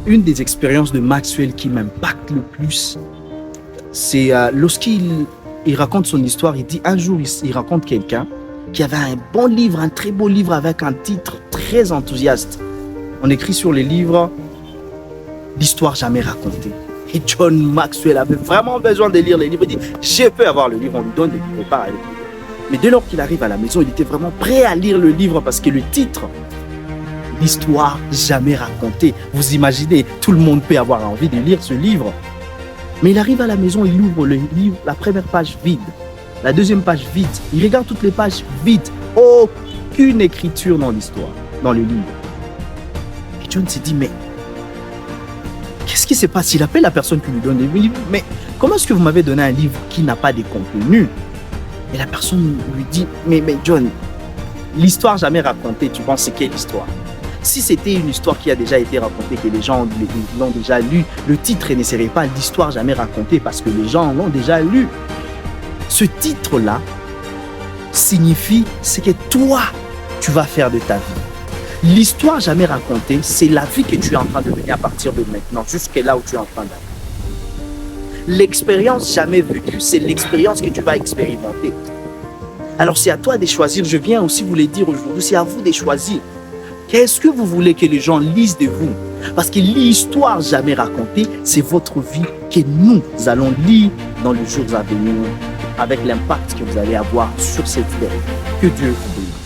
une des expériences de Maxwell qui m'impacte le plus, c'est lorsqu'il raconte son histoire. Il dit un jour, il raconte quelqu'un qui avait un bon livre, un très beau livre avec un titre très enthousiaste. On écrit sur le livre « L'histoire jamais racontée ». Et John Maxwell avait vraiment besoin de lire les livres. Il dit « Je peux avoir le livre ». On lui donne des livres, pas à lire. Mais dès lors qu'il arrive à la maison, il était vraiment prêt à lire le livre parce que le titre, l'histoire jamais racontée. Vous imaginez, tout le monde peut avoir envie de lire ce livre. Mais il arrive à la maison, il ouvre le livre, la première page vide, la deuxième page vide. Il regarde toutes les pages vides. Aucune écriture dans l'histoire, dans le livre. Et John s'est dit, mais qu'est-ce qui se passe? Il appelle la personne qui lui donne le livre. Mais comment est-ce que vous m'avez donné un livre qui n'a pas de contenu? Et la personne lui dit, mais John, l'histoire jamais racontée, tu penses c'est quelle histoire? Si c'était une histoire qui a déjà été racontée, que les gens l'ont déjà lu, le titre ne serait pas l'histoire jamais racontée parce que les gens l'ont déjà lu. Ce titre-là signifie ce que toi, tu vas faire de ta vie. L'histoire jamais racontée, c'est la vie que tu es en train de mener à partir de maintenant, jusqu'à là où tu es en train d'aller. L'expérience jamais vécue, c'est l'expérience que tu vas expérimenter. Alors c'est à toi de choisir, je viens aussi vous le dire aujourd'hui, c'est à vous de choisir. Qu'est-ce que vous voulez que les gens lisent de vous? Parce que l'histoire jamais racontée, c'est votre vie que nous allons lire dans les jours à venir avec l'impact que vous allez avoir sur cette terre. Que Dieu vous bénisse.